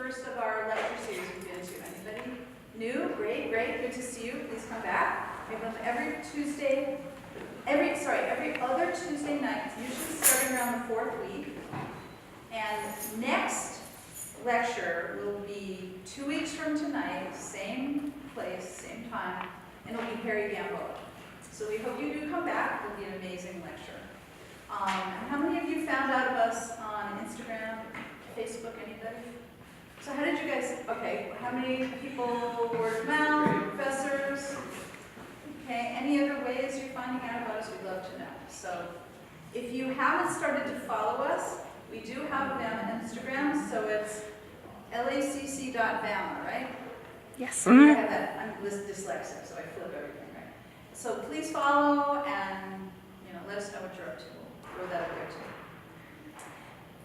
first of our lecture series we've been to. Anybody new? Great, great. Good to see you. Please come back. We have them every other Tuesday night, usually starting around the 4th week. And next lecture will be 2 weeks from tonight, same place, same time, and it'll be Harry Gamboa. So we hope you do come back. It'll be an amazing lecture. And how many of you found out of us on Instagram, Facebook, anybody? So how did you guys, okay, how many people, word of mouth, professors? Okay, any other ways you're finding out about us? We'd love to know. So if you haven't started to follow us, we do have an Instagram, so it's LACC.Bama, right? Yes. I have that. I'm dyslexic, so I flip everything, right? So please follow and let us know what you're up to. We'll throw that up there too.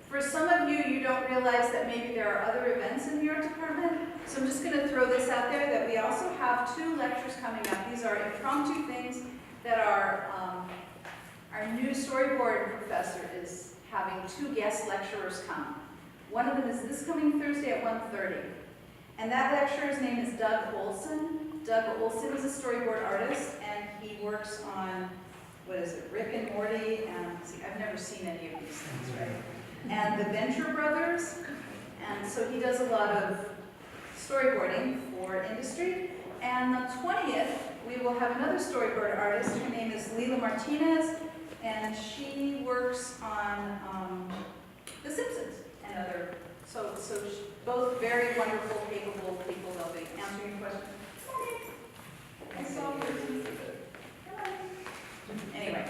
For some of you, you don't realize that maybe there are other events in your department. So I'm just going to throw this out there that we also have 2 lectures coming up. These are impromptu things that our new storyboard professor is having 2 guest lecturers come. One of them is this coming Thursday at 1:30. And that lecturer's name is Doug Olson. Doug Olson is a storyboard artist, and he works on, Rick and Morty, and see, I've never seen any of these things, right? And the Venture Brothers, and so he does a lot of storyboarding for industry. And the 20th, we will have another storyboard artist. Her name is Leila Martinez, and she works on The Simpsons and other. So both very wonderful, capable people. They'll be answering your questions. I saw you. Anyway,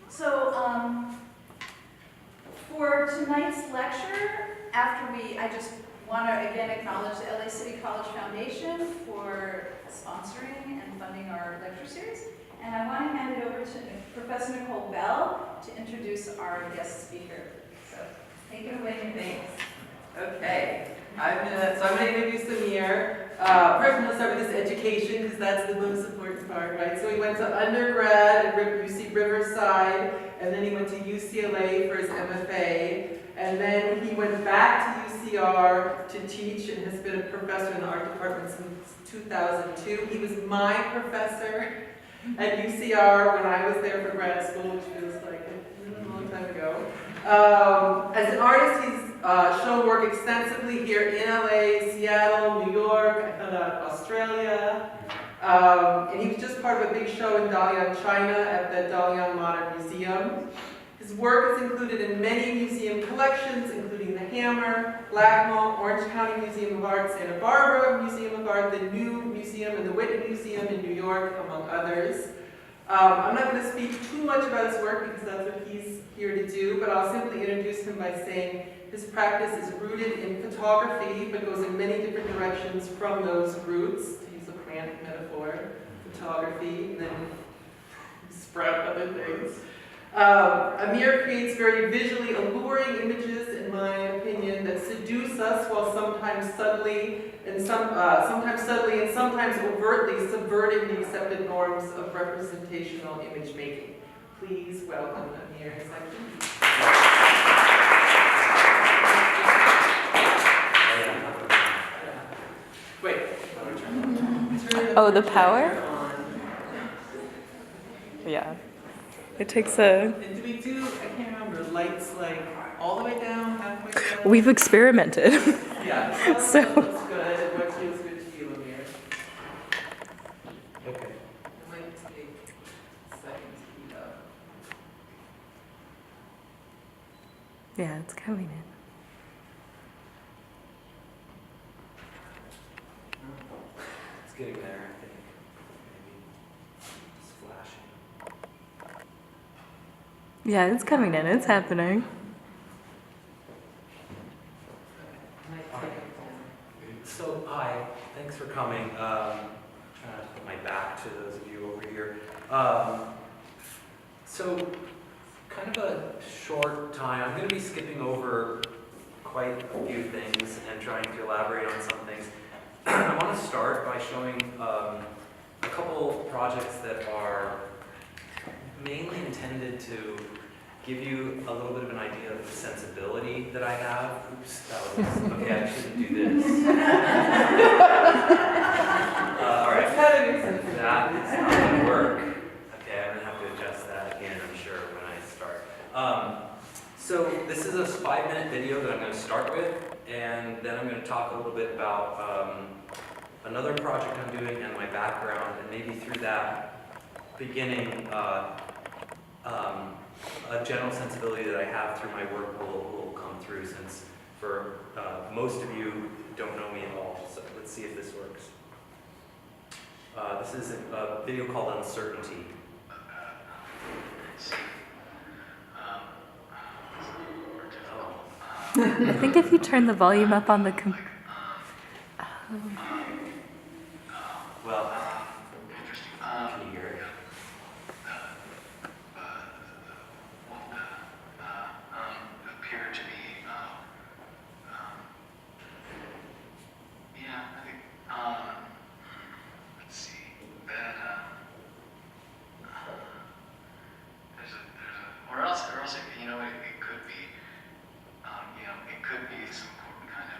so for tonight's lecture, I just want to again acknowledge the LA City College Foundation for sponsoring and funding our lecture series. And I want to hand it over to Professor Nicole Bell to introduce our guest speaker. So take it away, thanks. Okay, I'm going to introduce Amir. First, I'm going to start with his education because that's the most important part, right? So he went to undergrad at UC Riverside, and then he went to UCLA for his MFA, and then he went back to UCR to teach and has been a professor in the art department since 2002. He was my professor at UCR when I was there for grad school, which feels like a long time ago. As an artist, he's shown work extensively here in LA, Seattle, New York, I found out Australia. And he was just part of a big show in Dalian, China at the Dalian Modern Museum. His work is included in many museum collections, including the Hammer, Blackmore, Orange County Museum of Art, Santa Barbara Museum of Art, the New Museum, and the Whitney Museum in New York, among others. I'm not going to speak too much about his work because that's what he's here to do, but I'll simply introduce him by saying his practice is rooted in photography, but goes in many different directions from those roots, to use a cramped metaphor, photography, and then sprout other things. Amir creates very visually alluring images, in my opinion, that seduce us while sometimes subtly and sometimes overtly subverting the accepted norms of representational image making. Please welcome Amir Zaki. Wait. Oh, the power? Yeah. It takes a... And do we do, I can't remember, lights like all the way down, halfway down? We've experimented. Yeah. So... That looks good. What feels good to you, Amir? Okay. It might take a second to heat up. Yeah, it's coming in. It's getting there, I think. Maybe it's flashing. Yeah, it's coming in. It's happening. So, hi, thanks for coming. Trying to put my back to those of you over here. So, kind of a short time. I'm going to be skipping over quite a few things and trying to elaborate on some things. I want to start by showing a couple projects that are mainly intended to give you a little bit of an idea of the sensibility that I have. Oops, that was, okay, I shouldn't do this. All right, that is not going to work. Okay, I'm going to have to adjust that again, I'm sure, when I start. So this is a 5-minute video that I'm going to start with, and then I'm going to talk a little bit about another project I'm doing and my background, and maybe through that beginning a general sensibility that I have through my work will come through, since for most of you don't know me at all. So let's see if this works. This is a video called Uncertainty. I think if you turn the volume up on the Well, can you hear it? Appear to be, yeah, I think, let's see, that, or else, you know, it could be, you know, it could be some kind of,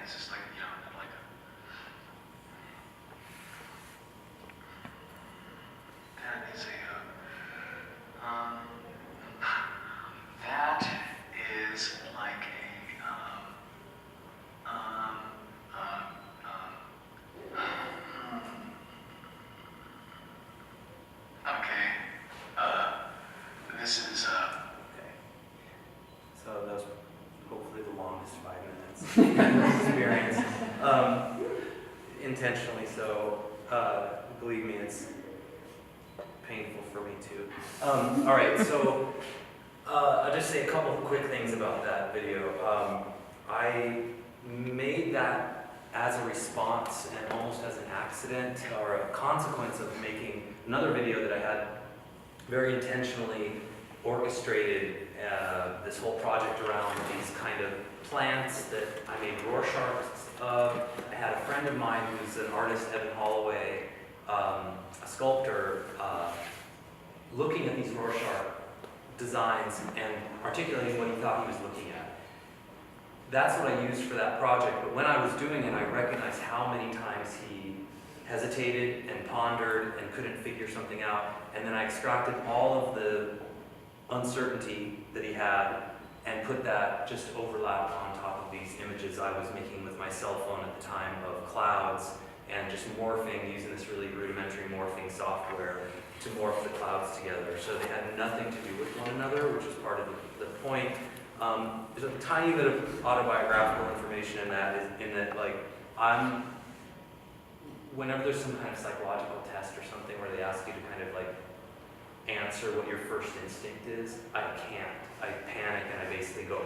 It's just like, you know, like that is that is like okay. This is Okay. So that was hopefully the longest 5 minutes experience. Intentionally so. Believe me, it's painful for me too. All right, so I'll just say a couple of quick things about that video. I made that as a response and almost as an accident or a consequence of making another video that I had very intentionally orchestrated this whole project around these kind of plants that I made Rorschachs of. I had a friend of mine who's an artist, Evan Holloway, a sculptor, looking at these Rorschach designs and articulating what he thought he was looking at. That's what I used for that project, but when I was doing it, I recognized how many times he hesitated and pondered and couldn't figure something out, and then I extracted all of the uncertainty that he had and put that just overlap on top of these images I was making with my cell phone at the time of clouds, and just morphing, using this really rudimentary morphing software to morph the clouds together. So they had nothing to do with one another, which is part of the point. There's a tiny bit of autobiographical information in that, like, whenever there's some kind of psychological test or something where they ask you to kind of like answer what your first instinct is, I can't. I panic and I basically go,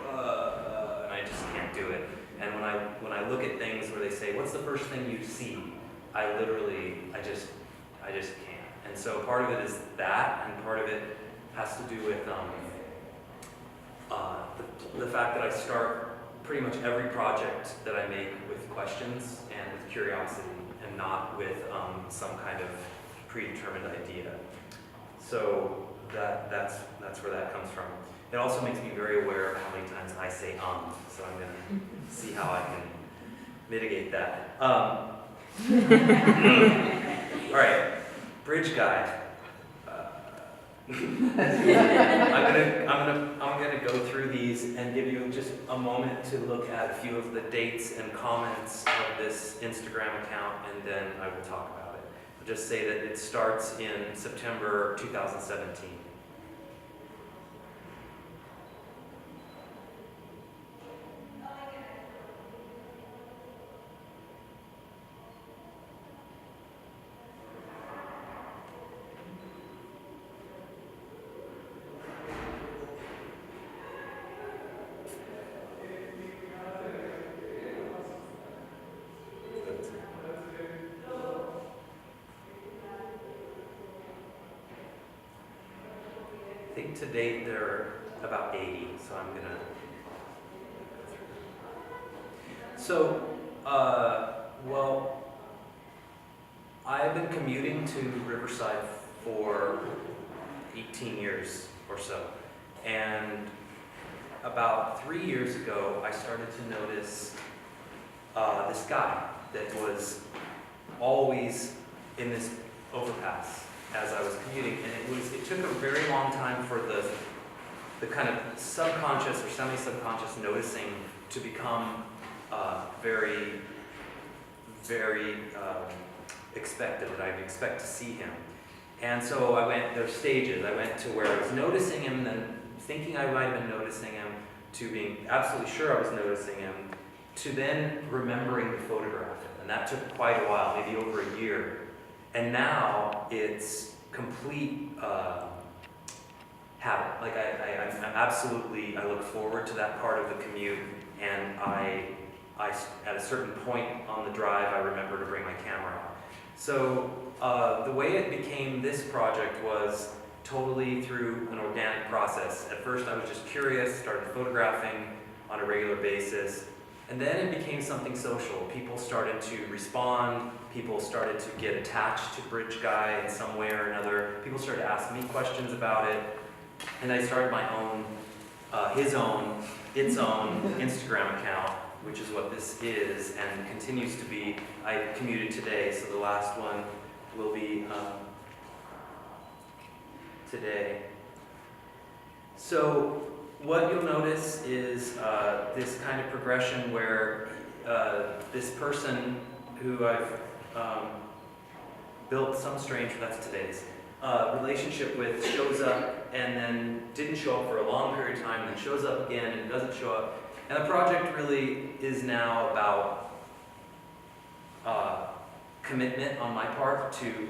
and I just can't do it. And when I look at things where they say, what's the first thing you see? I just can't. And so part of it is that, and part of it has to do with the fact that I start pretty much every project that I make with questions and with curiosity, and not with some kind of predetermined idea. So that's where that comes from. It also makes me very aware of how many times I say so I'm going to see how I can mitigate that. All right, bridge guide. I'm gonna go through these and give you just a moment to look at a few of the dates and comments of this Instagram account, and then I will talk about it. I'll just say that it starts in September 2017. I think to date there are about 80, so I'm gonna go through. So, well, I've been commuting to Riverside for 18 years or so, and about 3 years ago I started to notice this guy that was always in this overpass as I was commuting, and it took a very long time for the kind of subconscious or semi-subconscious noticing to become very, very expected, that I'd expect to see him. And so there's stages. I went to where I was noticing him, then thinking I might have been noticing him, to being absolutely sure I was noticing him, to then remembering to photograph him. And that took quite a while, maybe over a year. And now it's complete habit. Like I'm absolutely, I look forward to that part of the commute, and I at a certain point on the drive, I remember to bring my camera out. So the way it became this project was totally through an organic process. At first I was just curious, started photographing on a regular basis, and then it became something social. People started to respond, people started to get attached to Bridge Guy in some way or another, people started to ask me questions about it, and I started my own, its own Instagram account which is what this is and continues to be. I commuted today, so the last one will be today. So what you'll notice is this kind of progression where this person who I've built some strange, that's today's, relationship with shows up and then didn't show up for a long period of time, then shows up again and doesn't show up. And the project really is now about commitment on my part to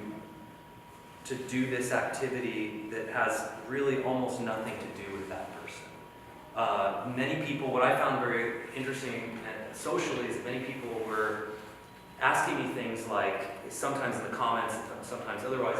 do this activity that has really almost nothing to do with that person. Many people, what I found very interesting socially is many people were asking me things like, sometimes in the comments, sometimes otherwise,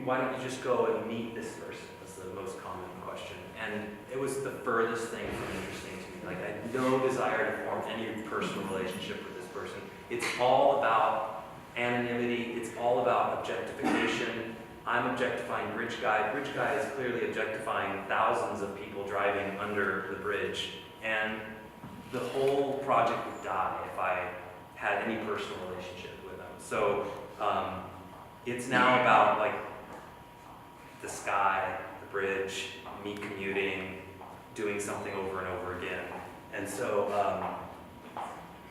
why don't you just go and meet this person? Was the most common question. And it was the furthest thing from interesting to me. Like, I had no desire to form any personal relationship with this person. It's all about anonymity. It's all about objectification. I'm objectifying Bridge Guy. Bridge Guy is clearly objectifying thousands of people driving under the bridge. And the whole project would die if I had any personal relationship with them. So it's now about like the sky, the bridge, me commuting, doing something over and over again. And so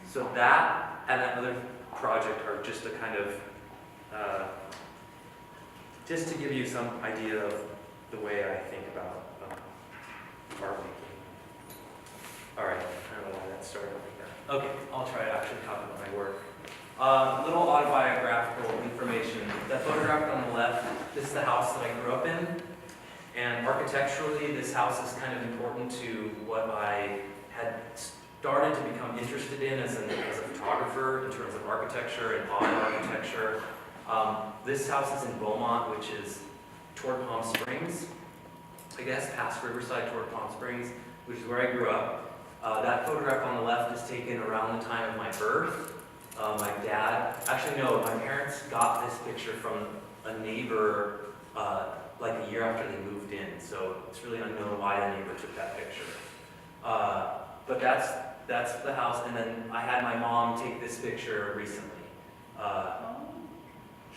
so that and that other project are just a kind of just to give you some idea of the way I think about art making. All right, I don't know why that started like that. Okay, I'll try to actually talk about my work. Little autobiographical information. That photograph on the left, this is the house that I grew up in. And architecturally, this house is kind of important to what I had started to become interested in as a photographer in terms of architecture and auto architecture. This house is in Beaumont, which is toward Palm Springs, I guess, past Riverside toward Palm Springs, which is where I grew up. That photograph on the left is taken around the time of my birth. My dad, actually no, my parents got this picture from a neighbor like a year after they moved in, so it's really unknown why the neighbor took that picture. But that's the house, and then I had my mom take this picture recently.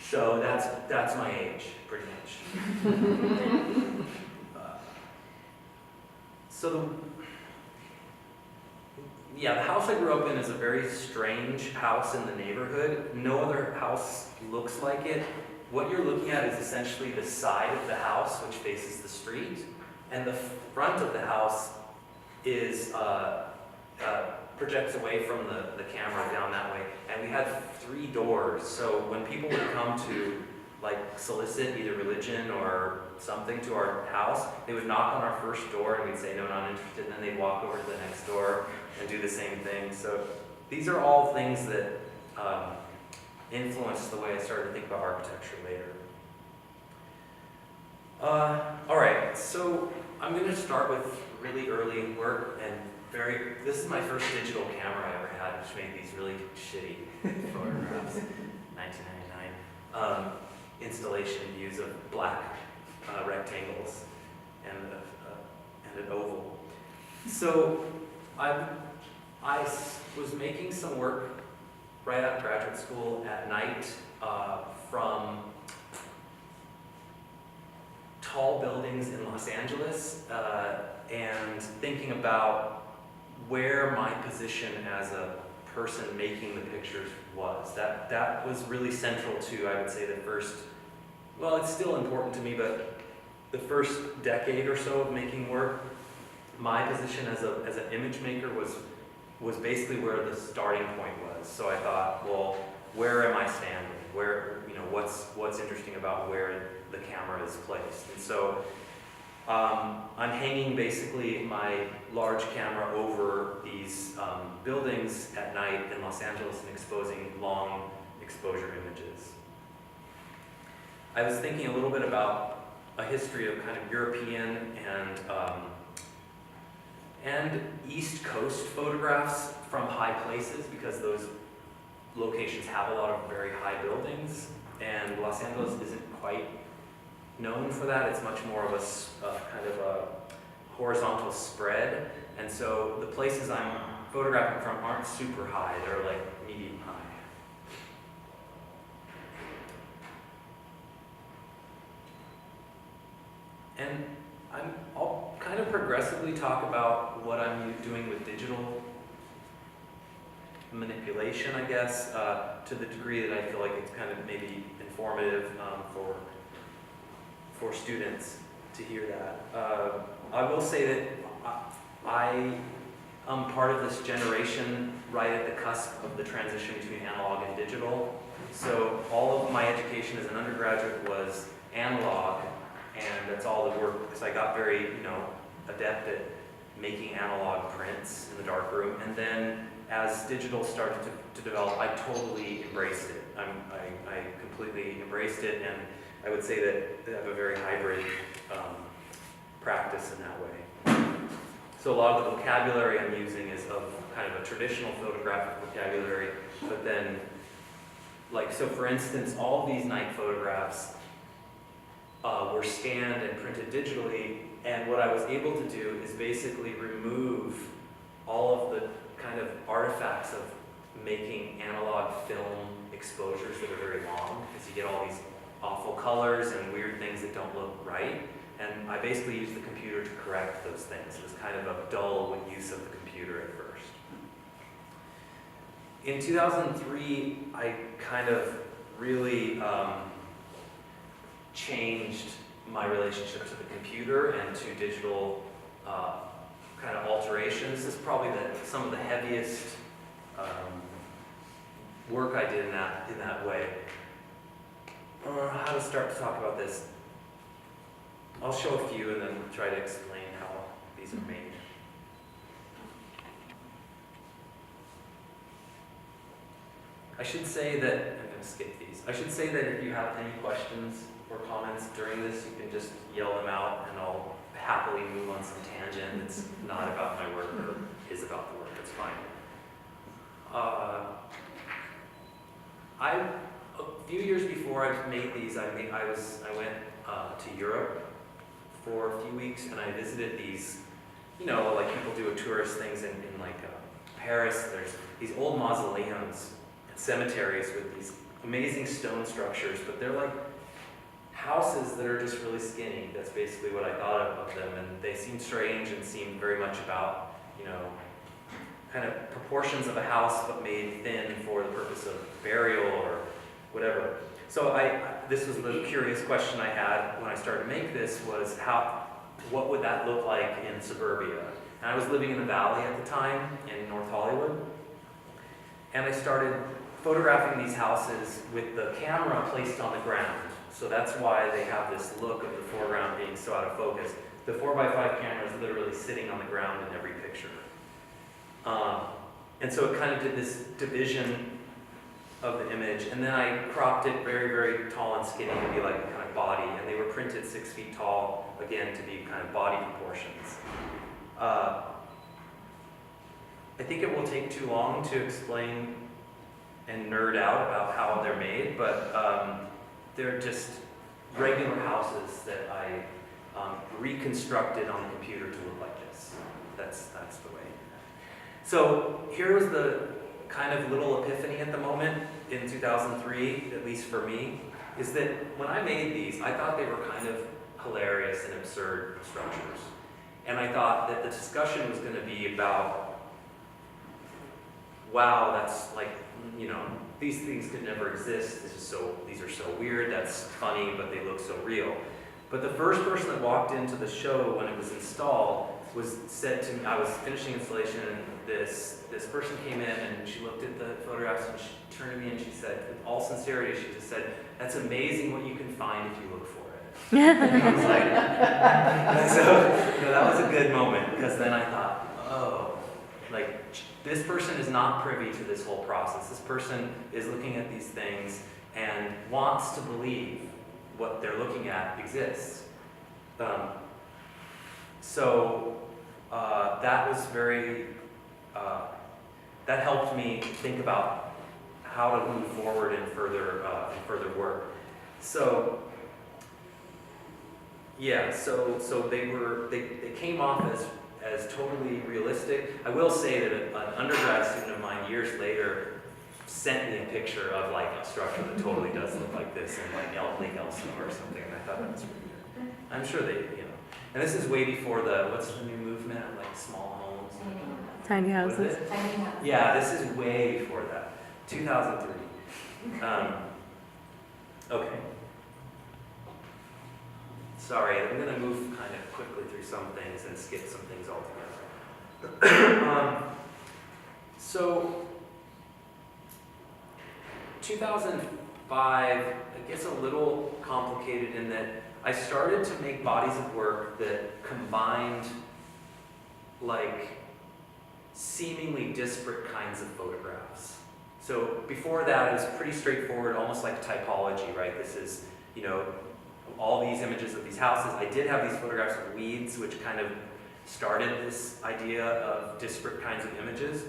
So that's my age, pretty much. The house I grew up in is a very strange house in the neighborhood. No other house looks like it. What you're looking at is essentially the side of the house, which faces the street, and the front of the house is projects away from the camera down that way. And we had 3 doors, so when people would come to like solicit either religion or something to our house, they would knock on our first door and we'd say, no, not interested, and then they'd walk over to the next door and do the same thing. So these are all things that influenced the way I started to think about architecture later. All right, so I'm going to start with really early work, and this is my first digital camera I ever had, which made these really shitty photographs, 1999. Installation views of black rectangles and an oval. So I was making some work right out of graduate school at night from tall buildings in Los Angeles and thinking about where my position as a person making the pictures was. That was really central to, I would say, the first, well, it's still important to me, but the first decade or so of making work, my position as an image maker was basically where the starting point was. So I thought, well, where am I standing? Where, what's interesting about where the camera is placed? And so I'm hanging basically my large camera over these buildings at night in Los Angeles and exposing long exposure images. I was thinking a little bit about a history of kind of European and East Coast photographs from high places, because those locations have a lot of very high buildings, and Los Angeles isn't quite known for that. It's much more of a kind of a horizontal spread, and so the places I'm photographing from aren't super high, they're like medium high. And I'll kind of progressively talk about what I'm doing with digital manipulation, I guess, to the degree that I feel like it's kind of maybe informative for students to hear that. I will say that I am part of this generation right at the cusp of the transition between analog and digital. So all of my education as an undergraduate was analog, and that's all the work, because I got very, adept at making analog prints in the darkroom. And then as digital started to develop, I totally embraced it. I completely embraced it, and I would say that I have a very hybrid practice in that way. So a lot of the vocabulary I'm using is of kind of a traditional photographic vocabulary, but then, so for instance, all of these night photographs were scanned and printed digitally, and what I was able to do is basically remove all of the kind of artifacts of making analog film exposures that are very long, because you get all these awful colors and weird things that don't look right. And I basically used the computer to correct those things. It was kind of a dull use of the computer at first. In 2003, I kind of really changed my relationship to the computer and to digital kind of alterations. This is probably some of the heaviest work I did in that way. How to start to talk about this? I'll show a few and then try to explain how these are made. I should say that, I'm going to skip these. I should say that if you have any questions or comments during this, you can just yell them out and I'll happily move on some tangent. It's not about my work or is about the work, it's fine. A few years before I made these, I went to Europe for a few weeks, and I visited these, like people do tourist things in Paris. There's these old mausoleums and cemeteries with these amazing stone structures, but they're like houses that are just really skinny. That's basically what I thought of them, and they seem strange and seem very much about, kind of proportions of a house but made thin for the purpose of burial or whatever. So this was the curious question I had when I started to make this, was what would that look like in suburbia? And I was living in the Valley at the time in North Hollywood, and I started photographing these houses with the camera placed on the ground. So that's why they have this look of the foreground being so out of focus. The 4x5 camera is literally sitting on the ground in every picture. And so it kind of did this division of the image, and then I cropped it very, very tall and skinny to be like a kind of body, and they were printed 6 feet tall, again, to be kind of body proportions. I think it will take too long to explain and nerd out about how they're made, but they're just regular houses that I reconstructed on the computer to look like this. That's the way. So here was the kind of little epiphany at the moment in 2003, at least for me, is that when I made these, I thought they were kind of hilarious and absurd structures. And I thought that the discussion was going to be about, wow, that's like, these things could never exist. These are so weird, that's funny, but they look so real. But the first person that walked into the show when it was installed said to me, I was finishing installation, and this person came in and she looked at the photographs and she turned to me and she said, with all sincerity, she just said, "That's amazing what you can find if you look for it." And I was like, so that was a good moment, because then I thought, oh, like this person is not privy to this whole process. This person is looking at these things and wants to believe what they're looking at exists. So that was very, that helped me think about how to move forward in further work. So yeah, so they came off as totally realistic. I will say that an undergrad student of mine years later sent me a picture of like a structure that totally does look like this in like Lake Elsinore or something, and I thought that was pretty good. I'm sure they, you know, and this is way before what's the new movement of like small homes? Tiny What is houses. it? Yeah, this is way before that, 2003. Okay. Sorry, I'm gonna move kind of quickly through some things and skip some things altogether. So, 2005, it gets a little complicated in that I started to make bodies of work that combined like seemingly disparate kinds of photographs. So before that, it was pretty straightforward, almost like typology, right? This is, you know, all these images of these houses. I did have these photographs of weeds, which kind of started this idea of disparate kinds of images.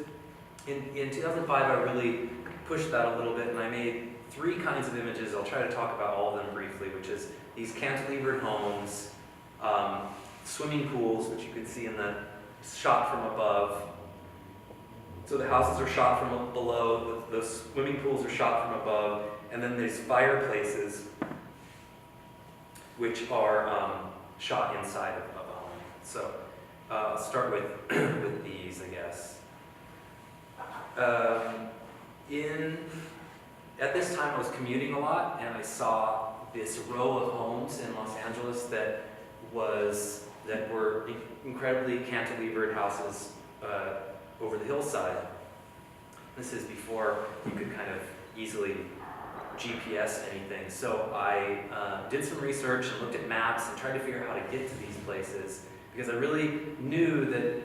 In 2005, I really pushed that a little bit, and I made 3 kinds of images. I'll try to talk about all of them briefly, which is these cantilevered homes, swimming pools, which you can see in the shot from above. So the houses are shot from below, the swimming pools are shot from above, and then there's fireplaces, which are shot inside of a home. So I'll start with, with these, I guess. At this time I was commuting a lot, and I saw this row of homes in Los Angeles that were incredibly cantilevered houses over the hillside. This is before you could kind of easily GPS anything. So I did some research and looked at maps and tried to figure out how to get to these places, because I really knew that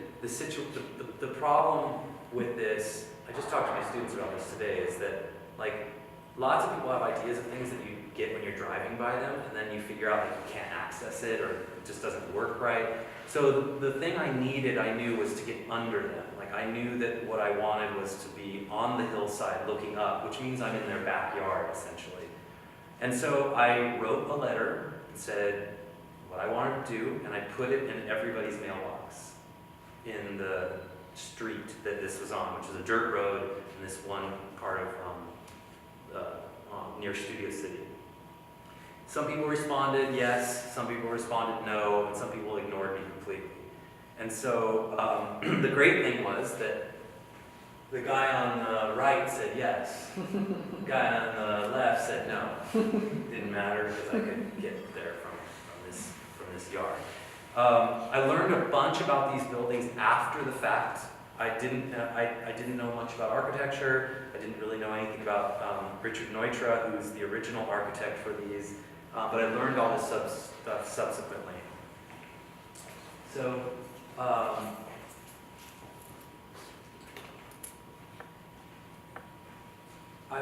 the problem with this, I just talked to my students about this today, is that like lots of people have ideas of things that you get when you're driving by them, and then you figure out that you can't access it or it just doesn't work right. So the thing I knew was to get under them. Like I knew that what I wanted was to be on the hillside looking up, which means I'm in their backyard essentially. And so I wrote a letter and said what I wanted to do, and I put it in everybody's mailbox in the street that this was on, which is a dirt road in this one part of near Studio City. Some people responded yes, some people responded no, and some people ignored me completely. And so the great thing was that the guy on the right said yes, the guy on the left said no. Didn't matter because I could get there from this yard. I learned a bunch about these buildings after the fact. I didn't know much about architecture. I didn't really know anything about Richard Neutra, who's the original architect for these. But I learned all this stuff subsequently. So, I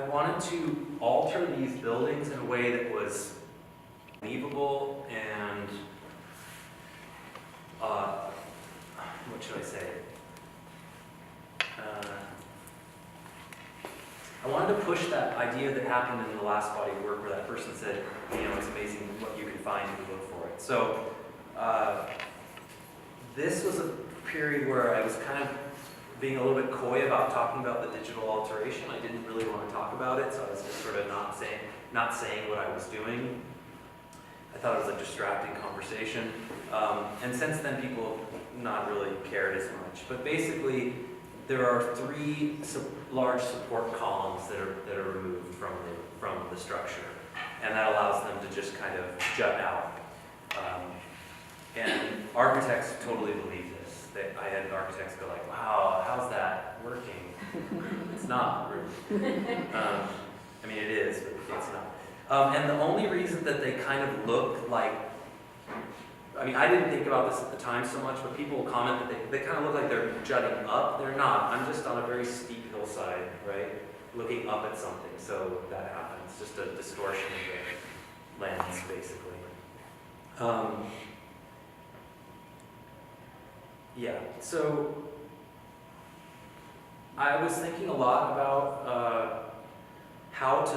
wanted to alter these buildings in a way that was believable and, what should I say? I wanted to push that idea that happened in the last body of work where that person said, you know, it's amazing what you can find if you look for it. So this was a period where I was kind of being a little bit coy about talking about the digital alteration. I didn't really want to talk about it, so I was just sort of not saying what I was doing. I thought it was a distracting conversation. And since then, people not really cared as much. But basically, there are 3 large support columns that are removed from the structure, and that allows them to just kind of jut out. And architects totally believe this. I had architects go like, "Wow, how's that working?" It's not really. I mean, it is, but it's not. And the only reason that they kind of look like, I mean, I didn't think about this at the time so much, but people comment that they kind of look like they're jutting up. They're not. I'm just on a very steep hillside, right? Looking up at something, so that happens. Just a distortion of the lens, basically. Yeah, so I was thinking a lot about how to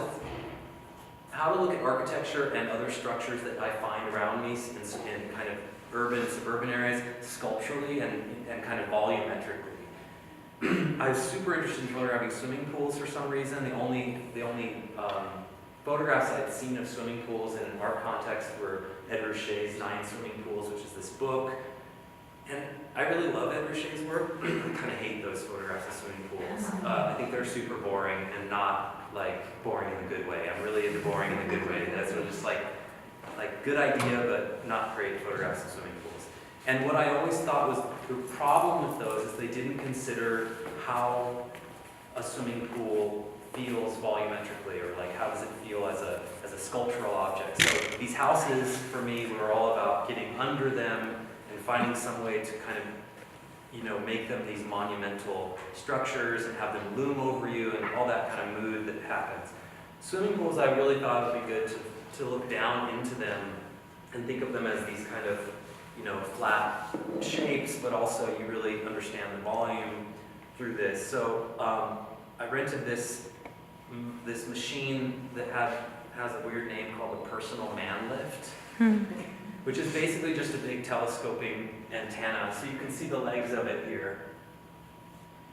look at architecture and other structures that I find around me in kind of urban, suburban areas sculpturally and kind of volumetrically. I was super interested in photographing swimming pools for some reason. The only photographs I'd seen of swimming pools in an art context were Ed Ruscha's 9 Swimming Pools, which is this book. And I really love Ed Ruscha's work. I kind of hate those photographs of swimming pools. I think they're super boring and not like boring in the good way. I'm really into boring in the good way. That's what just like good idea, but not great photographs of swimming pools. And what I always thought was the problem with those is they didn't consider how a swimming pool feels volumetrically, or like how does it feel as a sculptural object. So these houses for me were all about getting under them and finding some way to kind of, you know, make them these monumental structures and have them loom over you and all that kind of mood that happens. Swimming pools, I really thought it would be good to look down into them and think of them as these kind of, you know, flat shapes, but also you really understand the volume through this. So I rented this machine that has a weird name called the Personal Man Lift, which is basically just a big telescoping antenna. So you can see the legs of it here.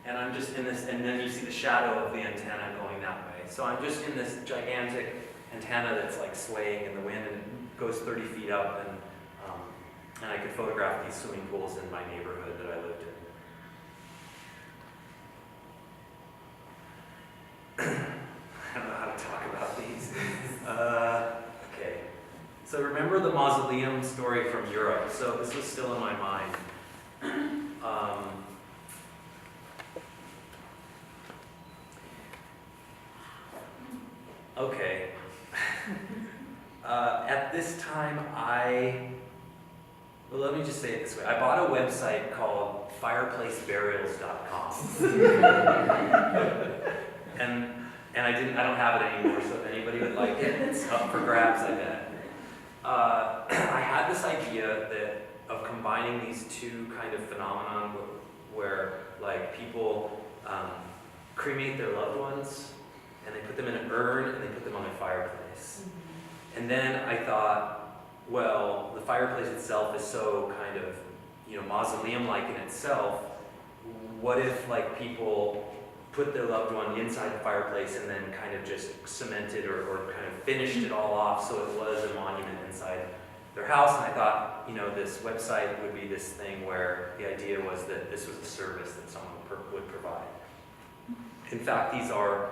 And I'm just in this, and then you see the shadow of the antenna going that way. So I'm just in this gigantic antenna that's like swaying in the wind, and it goes 30 feet up, and I could photograph these swimming pools in my neighborhood that I lived in. I don't know how to talk about these. Okay. So remember the mausoleum story from Europe. So this was still in my mind. Okay. At this time, well, let me just say it this way. I bought a website called fireplaceburials.com. and I don't have it anymore, so if anybody would like it, it's up for grabs, I bet. I had this idea of combining these two kind of phenomenon where like people cremate their loved ones, and they put them in an urn, and they put them on a fireplace. And then I thought, well, the fireplace itself is so kind of, you know, mausoleum-like in itself. What if like people put their loved one inside the fireplace and then kind of just cemented or kind of finished it all off so it was a monument inside their house? And I thought, you know, this website would be this thing where the idea was that this was a service that someone would provide. In fact, these are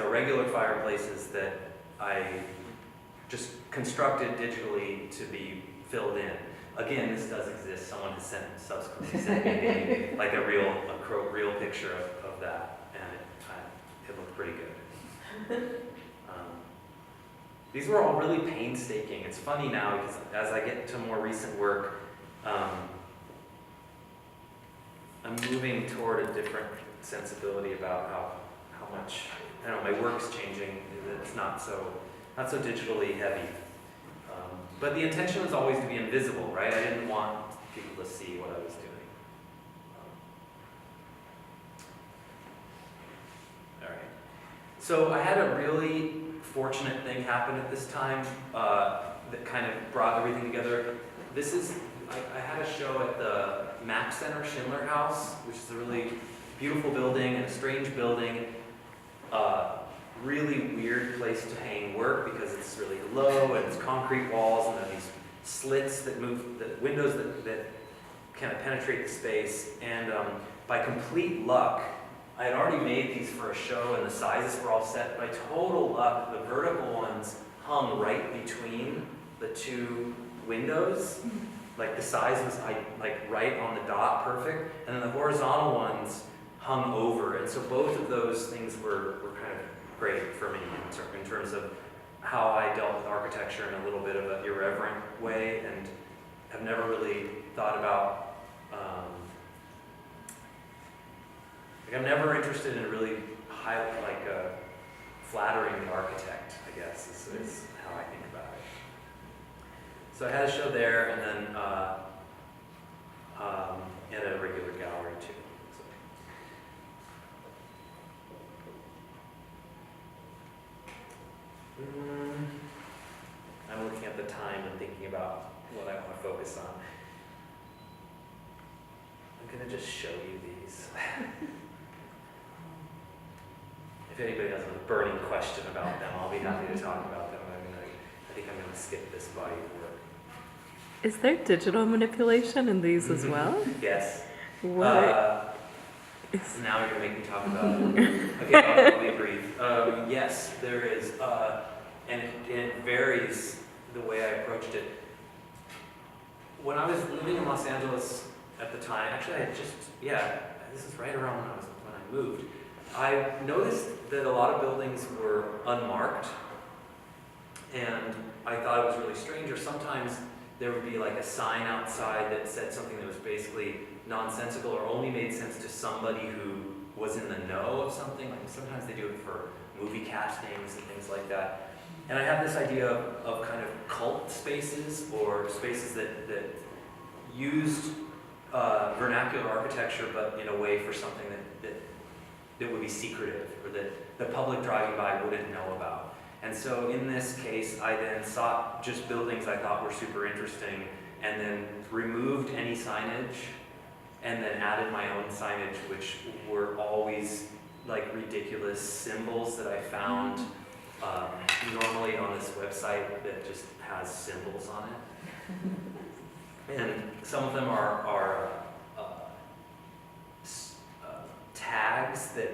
regular fireplaces that I just constructed digitally to be filled in. Again, this does exist. Someone has subsequently sent me like a real picture of that, and it looked pretty good. These were all really painstaking. It's funny now because as I get to more recent work, I'm moving toward a different sensibility about how much, I don't know, my work's changing. It's not so digitally heavy. But the intention was always to be invisible, right? I didn't want people to see what I was doing. All right. So I had a really fortunate thing happen at this time that kind of brought everything together. I had a show at the Mack Center Schindler House, which is a really beautiful building and a strange building. Really weird place to hang work because it's really low and it's concrete walls and there are these slits that move, the windows that kind of penetrate the space. And by complete luck, I had already made these for a show and the sizes were all set. By total luck, the vertical ones hung right between the two windows. Like the size was like right on the dot, perfect. And then the horizontal ones hung over. And so both of those things were kind of great for me in terms of how I dealt with architecture in a little bit of an irreverent way, and have never really thought about, I'm never interested in really flattering the architect, I guess, is how I think about it. So I had a show there, and then at a regular gallery too. I'm looking at the time and thinking about what I want to focus on. I'm going to just show you these. If anybody has a burning question about them, I'll be happy to talk about them. I think I'm going to skip this body of work. Is there digital manipulation in these as well? Yes. What? Now you're going to make me talk about it. Okay, I'll be brief. Yes, there is. And it varies the way I approached it. When I was living in Los Angeles at the time, actually I had just, this is right around when I moved. I noticed that a lot of buildings were unmarked, and I thought it was really strange, or sometimes there would be like a sign outside that said something that was basically nonsensical or only made sense to somebody who was in the know of something. Like sometimes they do it for movie castings and things like that. And I have this idea of kind of cult spaces, or spaces that used vernacular architecture, but in a way for something that would be secretive, or that the public driving by wouldn't know about. And so in this case, I then sought just buildings I thought were super interesting, and then removed any signage, and then added my own signage, which were always like ridiculous symbols that I found normally on this website that just has symbols on it. And some of them are tags that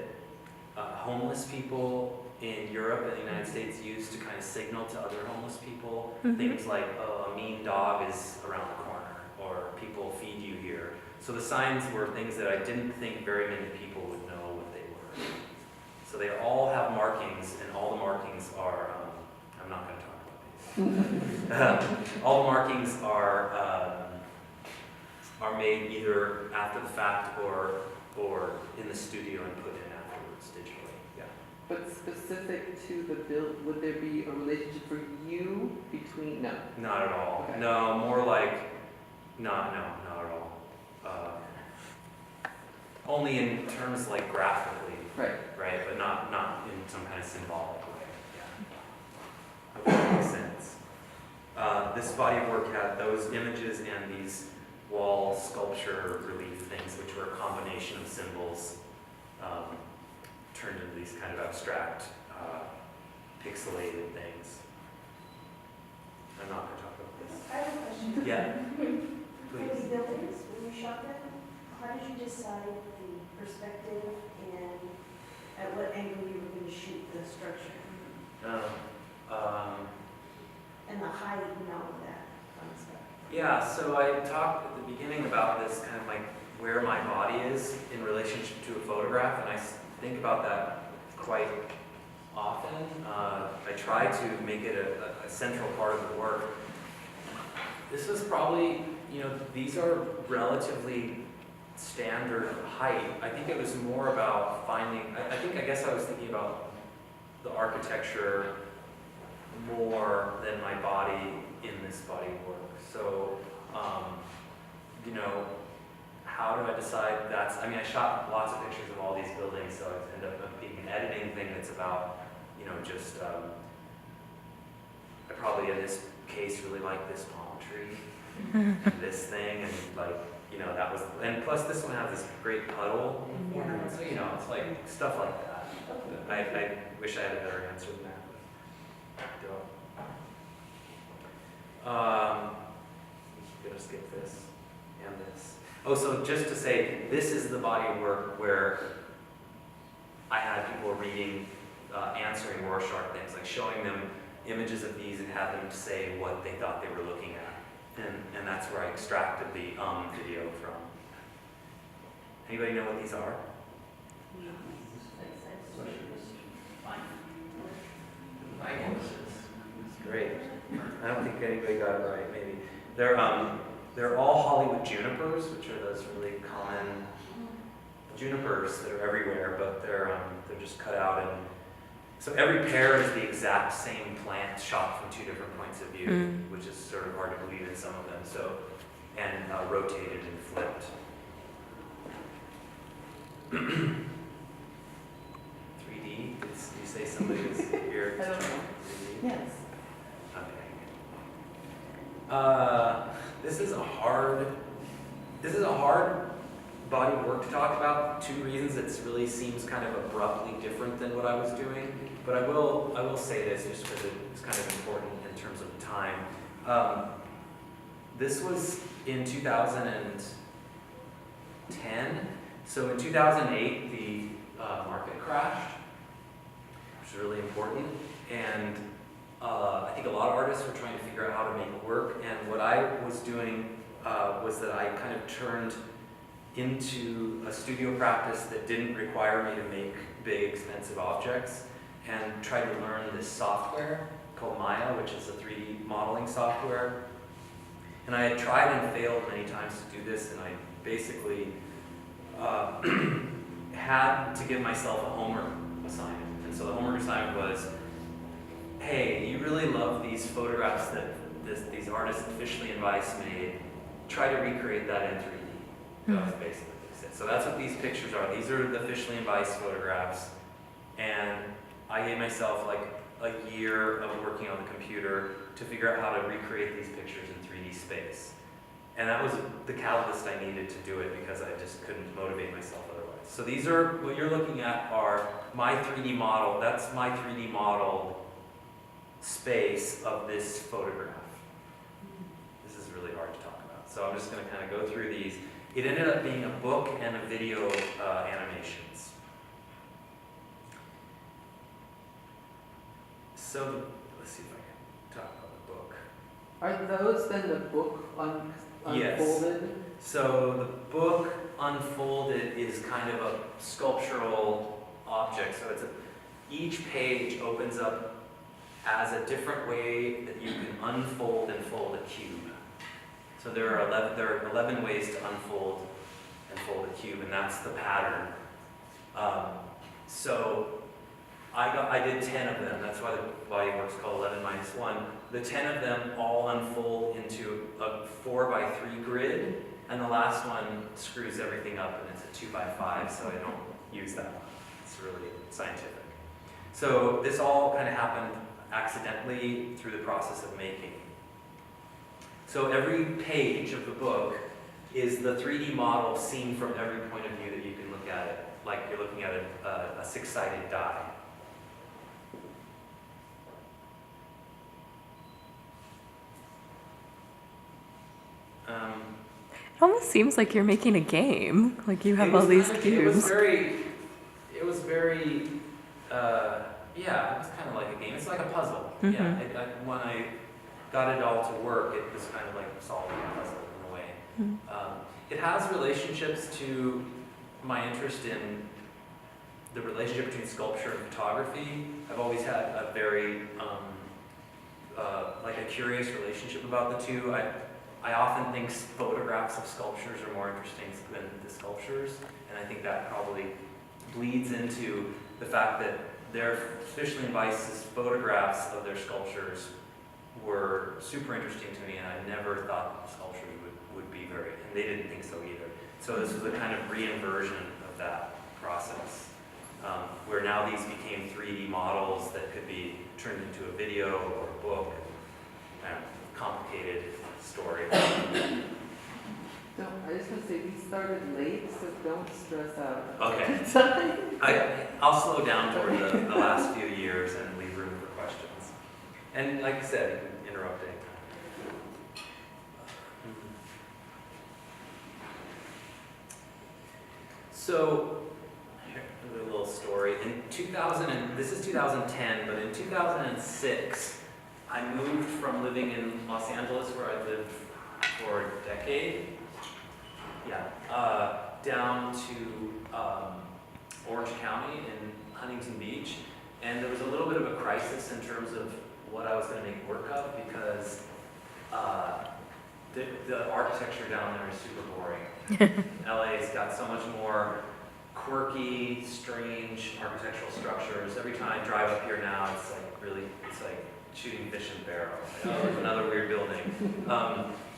homeless people in Europe and the United States use to kind of signal to other homeless people. Mhm. Things like, oh, a mean dog is around the corner, or people feed you here. So the signs were things that I didn't think very many people would know what they were. So they all have markings, and all the markings are, I'm not going to talk about these. All the markings are made either after the fact or in the studio and put in afterwards digitally. Yeah. But specific to the build, would there be a relationship for you between, no? Not at all. Okay. No, more like, not at all. Only in terms like graphically, Right. but not in some kind of symbolic way. Yeah. Hope that makes sense. This body of work had those images and these wall sculpture relief things, which were a combination of symbols turned into these kind of abstract, pixelated things. I'm not going to talk about this. I have a question. Yeah, For please. the buildings, when you shot them, how did you decide the perspective and at what angle you were going to shoot the structure? And the height and all of that fun stuff? Yeah, so I talked at the beginning about this kind of like where my body is in relationship to a photograph, and I think about that quite often. I try to make it a central part of the work. This is probably, these are relatively standard height. I think it was more about finding, I guess I was thinking about the architecture more than my body in this body of work. So, how do I decide I shot lots of pictures of all these buildings, so I end up being an editing thing that's about, I probably in this case really like this palm tree, and this thing, and that was, and plus this one has this great puddle, so it's like stuff like that. I wish I had a better answer than that, but I don't. Gonna skip this and this. Oh, so just to say, this is the body of work where I had people reading, answering Rorschach things, like showing them images of these and had them say what they thought they were looking at. And that's where I extracted the video from. Anybody know what these are? Great. I don't think anybody got it right, maybe. They're all Hollywood junipers, which are those really common junipers that are everywhere, but they're just cut out, and so every pair is the exact same plant shot from two different points of view, which is sort of hard to believe in some of them. So, and rotated and flipped. 3D? Did you say somebody was here? I don't know. 3D? Yes. Okay. this is a hard body of work to talk about. 2 reasons. It really seems kind of abruptly different than what I was doing. But I will say this just because it's kind of important in terms of time. This was in 2010. So in 2008, the market crashed, which is really important. And I think a lot of artists were trying to figure out how to make it work. And what I was doing was that I kind of turned into a studio practice that didn't require me to make big, expensive objects, and tried to learn this software called Maya, which is a 3D modeling software. And I had tried and failed many times to do this, and I basically had to give myself a homework assignment. And so the homework assignment was, hey, you really love these photographs that these artists Officially in Vice made. Try to recreate that in 3D. That was basically what they said. So that's what these pictures are. These are the Officially in Vice photographs. And I gave myself like a year of working on the computer to figure out how to recreate these pictures in 3D space. And that was the catalyst I needed to do it because I just couldn't motivate myself otherwise. So these are, what you're looking at are my 3D model. That's my 3D modeled space of this photograph. This is really hard to talk about. So I'm just going to kind of go through these. It ended up being a book and a video animations. So let's see if I can talk about the book. Are those then the book Yes. unfolded? So the book unfolded is kind of a sculptural object. So each page opens up as a different way that you can unfold and fold a cube. So there are 11 ways to unfold and fold a cube, and that's the pattern. So I did 10 of them. That's why the body of work's called 11 minus 1. The 10 of them all unfold into a 4x3 grid, and the last one screws everything up, and it's a 2x5, so I don't use that one. It's really scientific. So this all kind of happened accidentally through the process of making. So every page of the book is the 3D model seen from every point of view that you can look at it, like you're looking at a 6-sided die. It almost seems like you're making a game. Like you have It all was these kind of- cubes. It was very, yeah, it was kind of like a game. It's like a puzzle. Mhm. Yeah, when I got it all to work, it was kind of like solving a puzzle in a way. Mhm. It has relationships to my interest in the relationship between sculpture and photography. I've always had a very, like a curious relationship about the two. I often think photographs of sculptures are more interesting than the sculptures, and I think that probably bleeds into the fact that their Officially in Vice's photographs of their sculptures were super interesting to me, and I never thought the sculptures would be very, and they didn't think so either. So this was a kind of re-inversion of that process, where now these became 3D models that could be turned into a video or a book, kind of complicated story. I just want to say, we started late, so don't stress out. Okay. I'll slow down toward the last few years and leave room for questions. And like I said, you can interrupt anytime. So, here's a little story. In 2000, this is 2010, but in 2006, I moved from living in Los Angeles, where I lived for a decade, down to Orange County in Huntington Beach, and there was a little bit of a crisis in terms of what I was going to make work of, because the architecture down there is super boring. LA's got so much more quirky, strange architectural structures. Every time I drive up here now, it's like shooting fish in barrels. There's another weird building.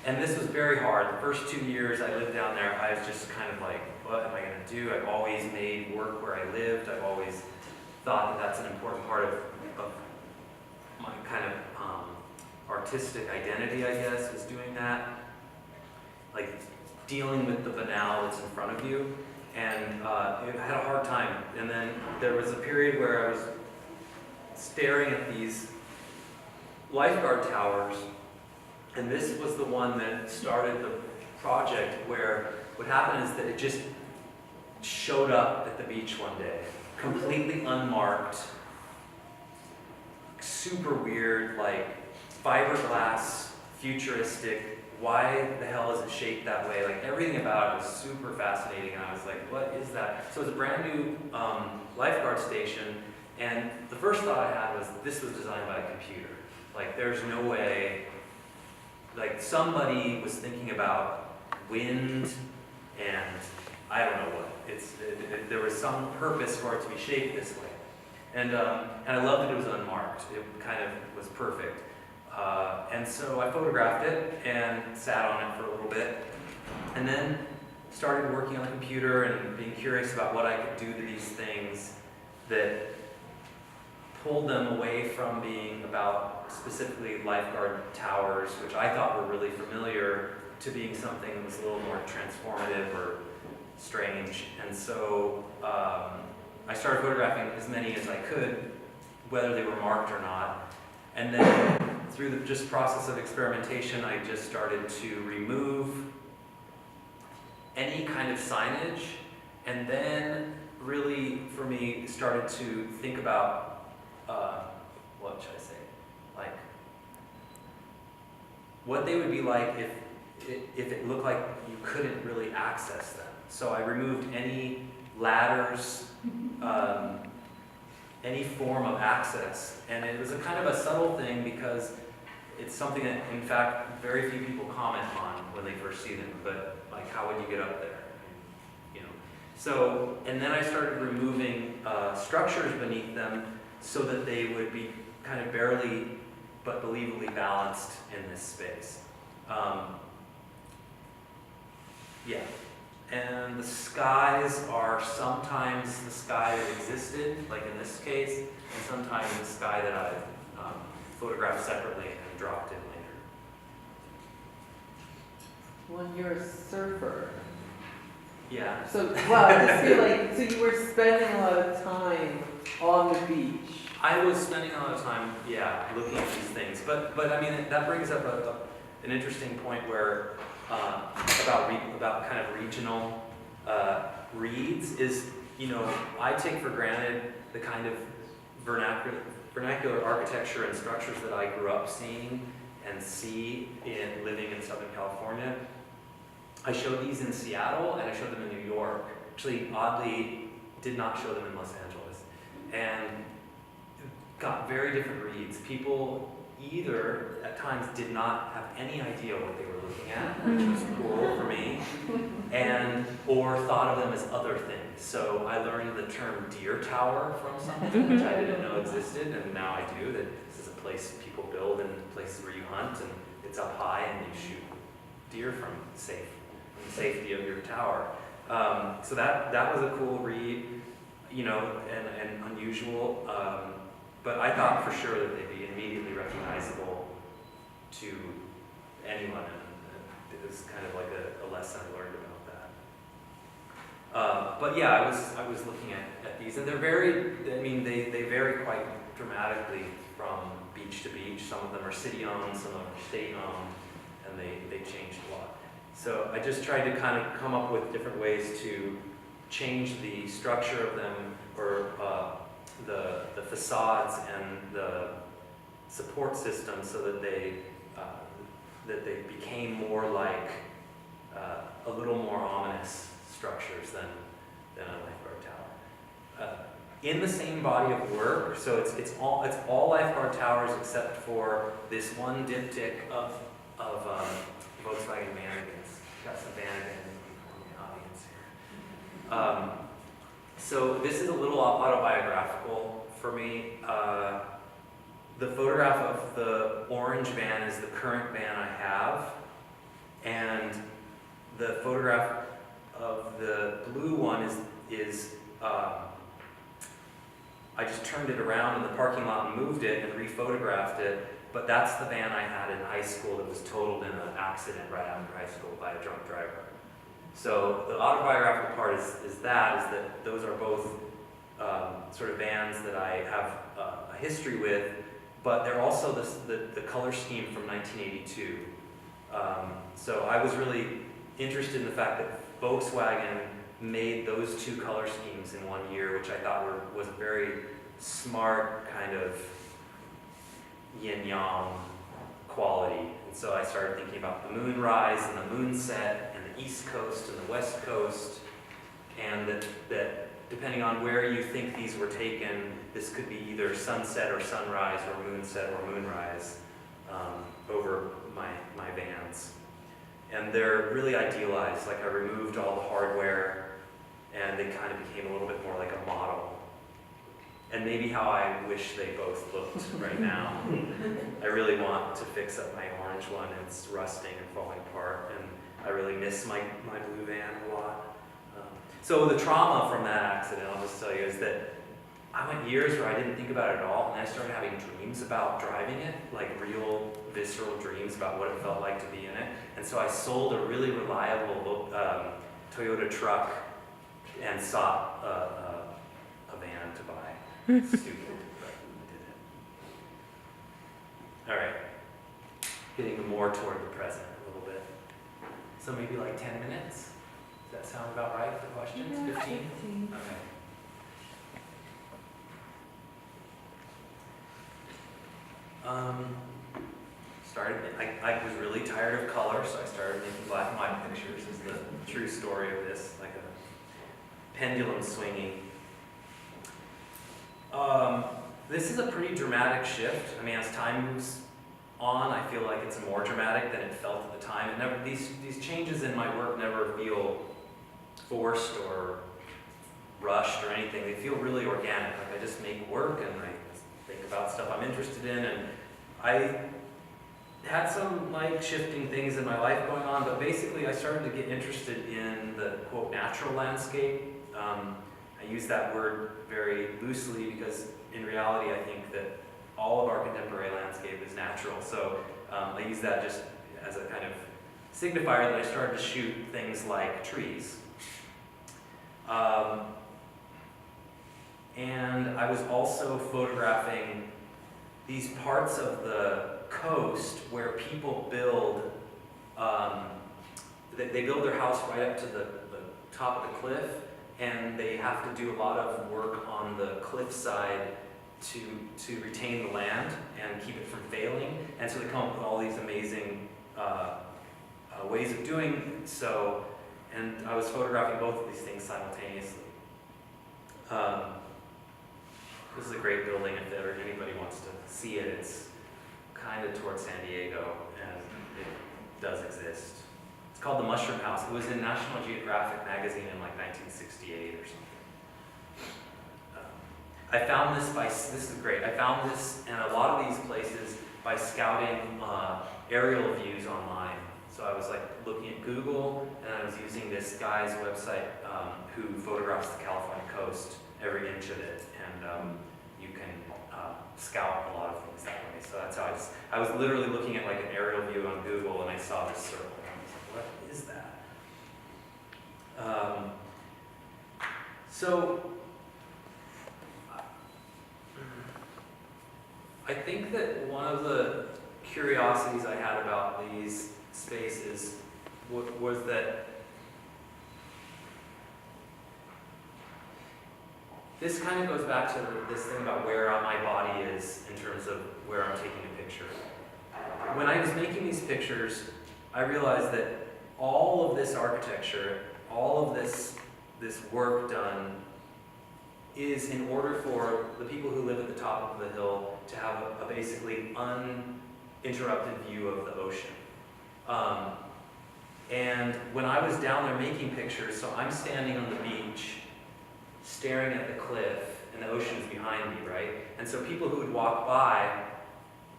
And this was very hard. The first 2 years I lived down there, I was just kind of like, what am I going to do? I've always made work where I lived. I've always thought that that's an important part of my kind of artistic identity, I guess, was doing that. Like dealing with the banal that's in front of you, and I had a hard time. And then there was a period where I was staring at these Lifeguard Towers, and this was the one that started the project, where what happened is that it just showed up at the beach one day, completely unmarked, super weird, like fiberglass, futuristic. Why the hell is it shaped that way? Like everything about it was super fascinating, and I was like, what is that? So it was a brand new lifeguard station, and the first thought I had was this was designed by a computer. Like there's no way, like somebody was thinking about wind and I don't know what. There was some purpose for it to be shaped this way. And I loved that it was unmarked. It kind of was perfect. And so I photographed it and sat on it for a little bit. And then started working on the computer and being curious about what I could do to these things that pulled them away from being about specifically Lifeguard Towers, which I thought were really familiar, to being something that was a little more transformative or strange. And so I started photographing as many as I could, whether they were marked or not. And then through the just process of experimentation, I just started to remove any kind of signage, and then really, for me, started to think about, what should I say, like, what they would be like if it looked like you couldn't really access them. So I removed any ladders, any form of access. And it was a kind of a subtle thing because it's something that, in fact, very few people comment on when they first see them. But like, how would you get up there? You know. So, and then I started removing structures beneath them so that they would be kind of barely but believably balanced in this space. Yeah. And the skies are sometimes the sky that existed, like in this case, and sometimes the sky that I've photographed separately and dropped in later. When you're a surfer. Yeah. So, wow, I just feel like, so you were spending a lot of time on the beach. I was spending a lot of time, yeah, looking at these things. But I mean, that brings up an interesting point where about kind of regional reads is, you know, I take for granted the kind of vernacular architecture and structures that I grew up seeing and see in living in Southern California. I showed these in Seattle and I showed them in New York. Actually, oddly, did not show them in Los Angeles. And got very different reads. People either at times did not have any idea what they were looking at, which was cool for me, and or thought of them as other things. So I learned the term deer tower from something which I didn't know existed, and now I do, that this is a place people build in places where you hunt, and it's up high and you shoot deer from the safety of your tower. So that was a cool read, you know, and unusual. But I thought for sure that they'd be immediately recognizable to anyone, and it was kind of like a lesson I learned about that. But yeah, I was looking at these, and they're they vary quite dramatically from beach to beach. Some of them are city-owned, some of them are state-owned, and they changed a lot. So I just tried to kind of come up with different ways to change the structure of them, or the facades and the support system, so that they became more like a little more ominous structures than a Lifeguard Tower. In the same body of work, so it's all Lifeguard Towers except for this one diptych of Volkswagen Vanagons. Got some Vanagons in the audience here. So this is a little autobiographical for me. The photograph of the orange van is the current van I have, and the photograph of the blue one is I just turned it around in the parking lot and moved it and rephotographed it, but that's the van I had in high school that was totaled in an accident right after high school by a drunk driver. So the autobiographical part is that those are both sort of bands that I have a history with, but they're also the color scheme from 1982. So I was really interested in the fact that Volkswagen made those two color schemes in one year, which I thought was a very smart kind of yin-yang quality. And so I started thinking about the moonrise and the moonset and the East Coast and the West Coast, and that depending on where you think these were taken, this could be either sunset or sunrise or moonset or moonrise over my vans. And they're really idealized. Like I removed all the hardware and they kind of became a little bit more like a model. And maybe how I wish they both looked right now. I really want to fix up my orange one. It's rusting and falling apart, and I really miss my blue van a lot. So the trauma from that accident, I'll just tell you, is that I went years where I didn't think about it at all, and I started having dreams about driving it, like real visceral dreams about what it felt like to be in it. And so I sold a really reliable Toyota truck and sought a van to buy. Stupid, but I did it. All right, getting more toward the present a little bit. So maybe like 10 minutes? Does that sound about right for questions? Yeah, 15? Okay. I was really tired of color, so I started making black and white pictures. This is the true story of this, like a pendulum swinging. This is a pretty dramatic shift. I mean, as time moves on, I feel like it's more dramatic than it felt at the time. These changes in my work never feel forced or rushed or anything. They feel really organic. Like I just make work and I think about stuff I'm interested in, and I had some like shifting things in my life going on, but basically I started to get interested in the quote natural landscape. I use that word very loosely because in reality I think that all of our contemporary landscape is natural. So I use that just as a kind of signifier that I started to shoot things like trees. And I was also photographing these parts of the coast where people build, they build their house right up to the top of the cliff, and they have to do a lot of work on the cliffside to retain the land and keep it from failing. And so they come up with all these amazing ways of doing so, and I was photographing both of these things simultaneously. This is a great building if ever anybody wants to see it. It's kind of towards San Diego, and it does exist. It's called the Mushroom House. It was in National Geographic magazine in like 1968 or something. I found this is great. I found this in a lot of these places by scouting aerial views online. So I was like looking at Google, and I was using this guy's website who photographs the California coast, every inch of it, and you can scout a lot of things that way. So that's how I was literally looking at like an aerial view on Google, and I saw this circle, and I was like, what is that? So I think that one of the curiosities I had about these spaces was that this kind of goes back to this thing about where my body is in terms of where I'm taking a picture. When I was making these pictures, I realized that all of this architecture, all of this work done is in order for the people who live at the top of the hill to have a basically uninterrupted view of the ocean. And when I was down there making pictures, so I'm standing on the beach, staring at the cliff, and the ocean is behind me, right? And so people who would walk by,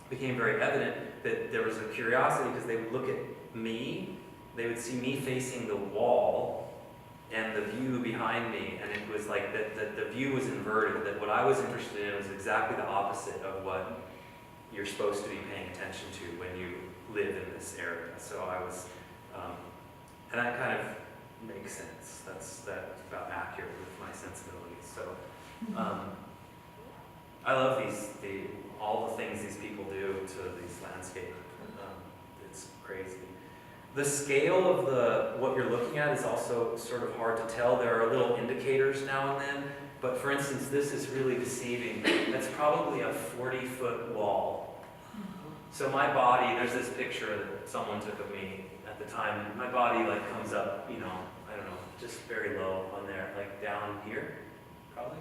became very evident that there was a curiosity because they would look at me, they would see me facing the wall, and the view behind me, and it was like that the view was inverted, that what I was interested in was exactly the opposite of what you're supposed to be paying attention to when you live in this area. So I was, and that kind of makes sense. That's about accurate with my sensibilities. So I love all the things these people do to these landscapes. It's crazy. The scale of what you're looking at is also sort of hard to tell. There are little indicators now and then, but for instance, this is really deceiving. That's probably a 40-foot wall. So my body, there's this picture that someone took of me at the time, and my body like comes up, you know, I don't know, just very low on there, like down here, probably.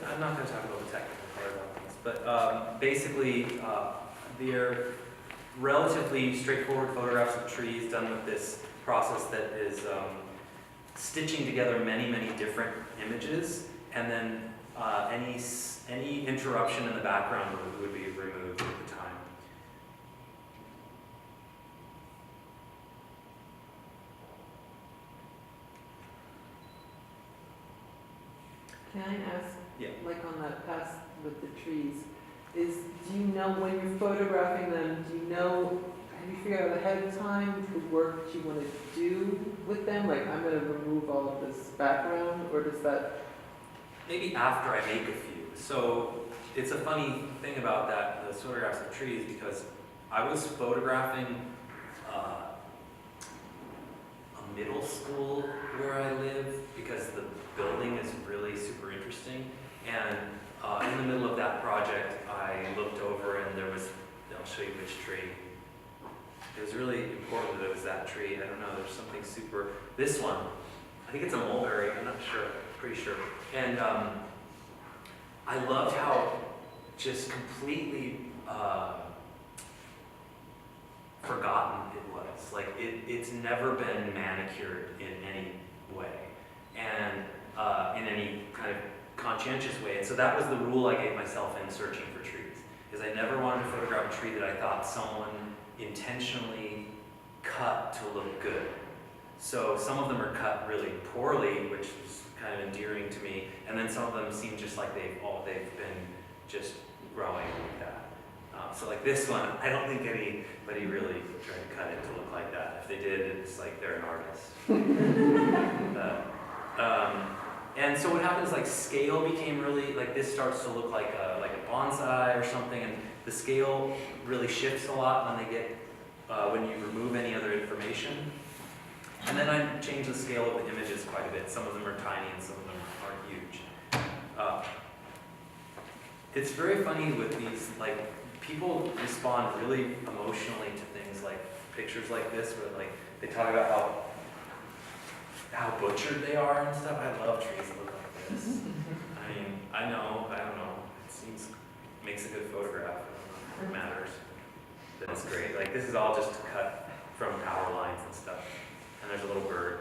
I'm not going to talk about the technical part about these, but basically they're relatively straightforward photographs of trees done with this process that is stitching together many, many different images, and then any interruption in the background would be removed at the time. Can I ask, Yeah. like on that pass with the trees, do you know when you're photographing them, have you figured out ahead of time the work that you want to do with them? Like, I'm going to remove all of this background, or does that? Maybe after I make a few. So it's a funny thing about that, those photographs of trees, because I was photographing a middle school where I live, because the building is really super interesting. And in the middle of that project, I looked over and I'll show you which tree. It was really important that it was that tree. I don't know, there's something super, this one, I think it's a mulberry, I'm not sure, pretty sure. And I loved how just completely forgotten it was. Like it's never been manicured in any way, and in any kind of conscientious way. And so that was the rule I gave myself in searching for trees, is I never wanted to photograph a tree that I thought someone intentionally cut to look good. So some of them are cut really poorly, which is kind of endearing to me, and then some of them seem just like they've been just growing like that. So like this one, I don't think anybody really tried to cut it to look like that. If they did, it's like they're an artist. And so what happens, like scale became really, like this starts to look like a bonsai or something, and the scale really shifts a lot when you remove any other information. And then I changed the scale of the images quite a bit. Some of them are tiny and some of them aren't huge. It's very funny with these, like, people respond really emotionally to things like pictures like this, where like they talk about how butchered they are and stuff. I love trees that look like this. I mean, I don't know, it makes a good photograph, it matters. That's great. Like this is all just cut from power lines and stuff. And there's a little bird.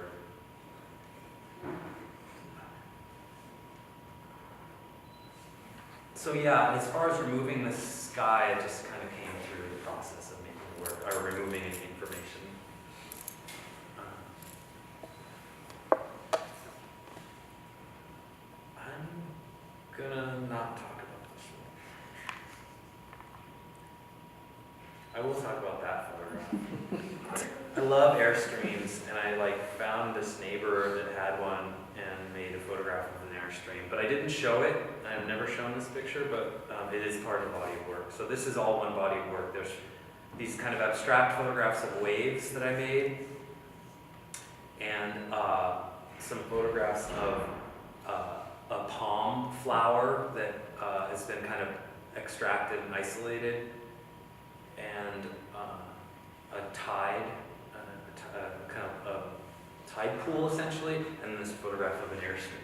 So yeah, as far as removing the sky, it just kind of came through the process of making it work, or removing any information. I'm gonna not talk about this one. I will talk about that photograph. I love Airstreams, and I found this neighbor that had one and made a photograph of an Airstream. But I didn't show it. I've never shown this picture, but it is part of the body of work. So this is all one body of work. There's these kind of abstract photographs of waves that I made, and some photographs of a palm flower that has been kind of extracted and isolated, and a tide, kind of a tide pool essentially, and this photograph of an Airstream.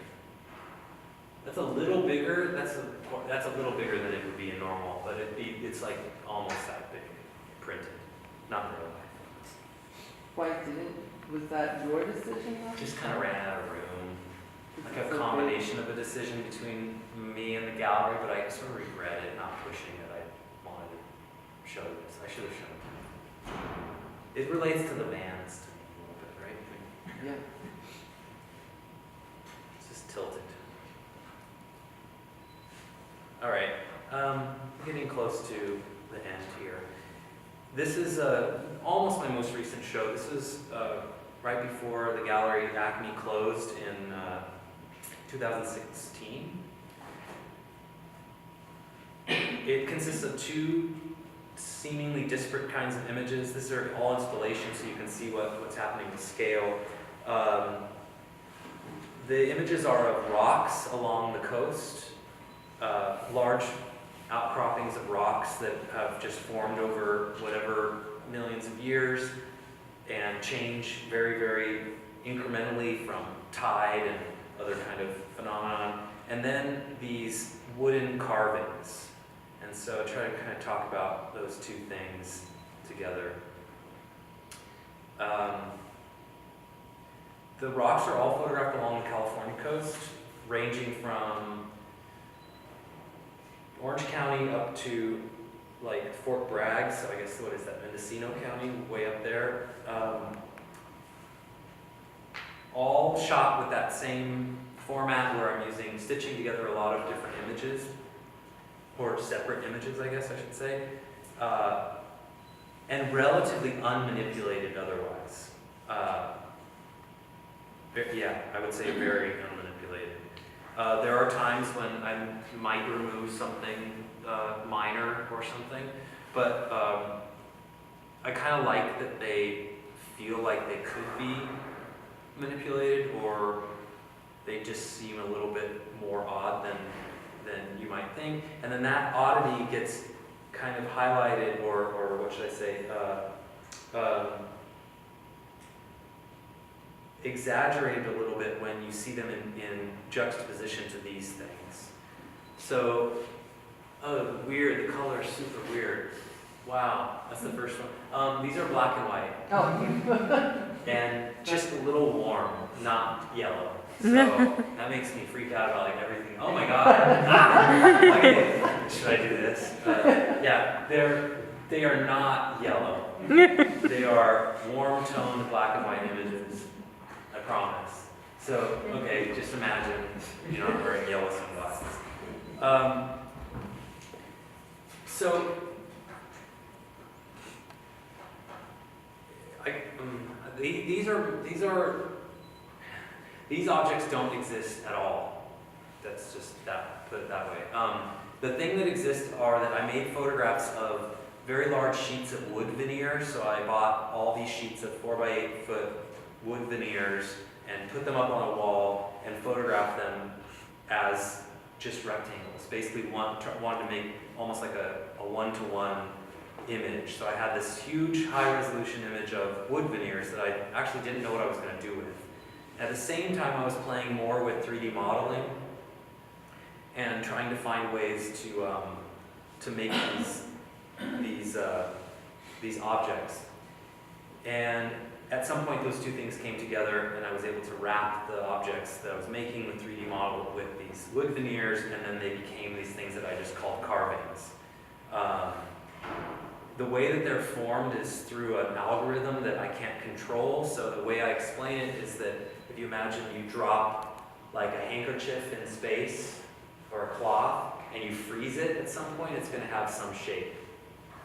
That's a little bigger. That's a little bigger than it would be in normal, but it's like almost that big, printed, not really. Was that your decision? Just kind of ran out of room. Like a combination of a decision between me and the gallery, but I sort of regret it, not pushing it. I wanted to show this. I should have shown it. It relates to the vans to me a little bit, right? Yeah. It's just tilted. All right. Getting close to the end here. This is almost my most recent show. This was right before the gallery Acme closed in 2016. It consists of two seemingly disparate kinds of images. These are all installations, so you can see what's happening to scale. The images are of rocks along the coast, large outcroppings of rocks that have just formed over whatever millions of years and change very, very incrementally from tide and other kind of phenomenon. And then these wooden carvings. And so I try to kind of talk about those two things together. The rocks are all photographed along the California coast, ranging from Orange County up to like Fort Bragg, so I guess what is that, Mendocino County, way up there. All shot with that same format where I'm stitching together a lot of different images, or separate images, I guess I should say, and relatively unmanipulated otherwise. Yeah, I would say very unmanipulated. There are times when I might remove something minor or something, but I kind of like that they feel like they could be manipulated, or they just seem a little bit more odd than you might think. And then that oddity gets kind of highlighted, or what should I say, exaggerated a little bit when you see them in juxtaposition to these things. So, oh, weird, the color is super weird. Wow, that's the first one. These are black and white. Oh. And just a little warm, not yellow. So that makes me freak out about like everything. Oh my God. Okay, should I do this? Yeah, they are not yellow. They are warm toned black and white images. I promise. So, okay, just imagine you're not wearing yellow sunglasses. So, these objects don't exist at all. That's just that, put it that way. The thing that exists are that I made photographs of very large sheets of wood veneer. So I bought all these sheets of 4x8 foot wood veneers and put them up on a wall and photographed them as just rectangles. Basically wanted to make almost like a one-to-one image. So I had this huge high-resolution image of wood veneers that I actually didn't know what I was going to do with. At the same time, I was playing more with 3D modeling and trying to find ways to make these objects. And at some point, those two things came together, and I was able to wrap the objects that I was making with 3D model with these wood veneers, and then they became these things that I just called carvings. The way that they're formed is through an algorithm that I can't control. So the way I explain it is that if you imagine you drop like a handkerchief in space or a cloth and you freeze it at some point, it's going to have some shape.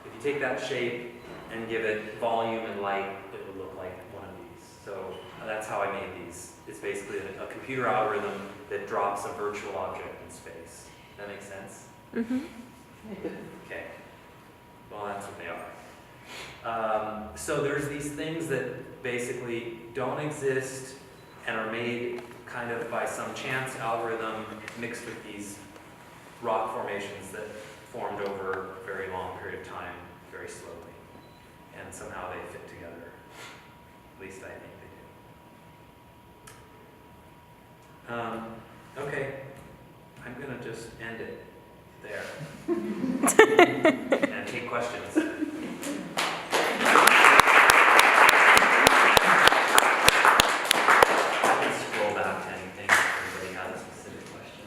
If you take that shape and give it volume and light, it would look like one of these. So that's how I made these. It's basically a computer algorithm that drops a virtual object in space. That makes sense? Mm-hmm. Okay. Well, that's what they are. So there's these things that basically don't exist and are made kind of by some chance algorithm mixed with these rock formations that formed over a very long period of time, very slowly. And somehow they fit together. At least I think they do. Okay, I'm gonna just end it there. And take questions. I can scroll back to anything if anybody has a specific question.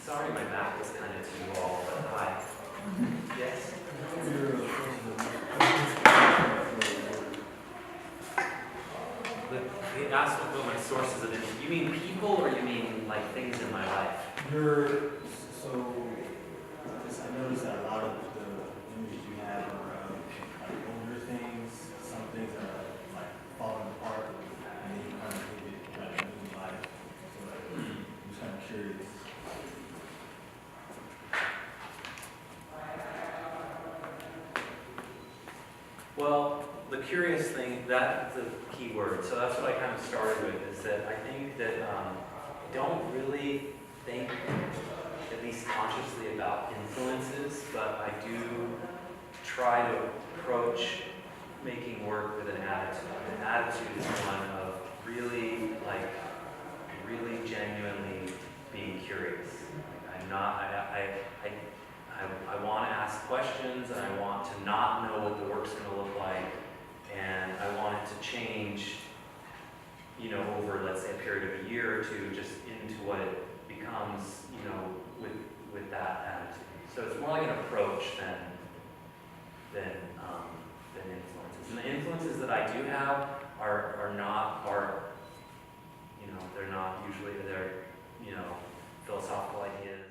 Sorry my back was kind of to you all, but hi. Yes? He asked what my sources of interest. You mean people or you mean like things in my life? So noticed that a lot of the images you have are like older things, some things are like falling apart, and then you kind of give it like a new life. So like, I'm just kind of curious. Well, the curious thing, that's the key word. So that's what I kind of started with, is that I think that I don't really think, at least consciously, about influences, but I do try to approach making work with an attitude. An attitude is one of really, like, really genuinely being curious. Like, I'm not, I want to ask questions, and I want to not know what the work's going to look like, and I want it to change, you know, over, let's say, a period of a year or two, just into what it becomes, you know, with that attitude. So it's more like an approach than influences. And the influences that I do have are not art. You know, they're not usually, they're, you know, philosophical ideas.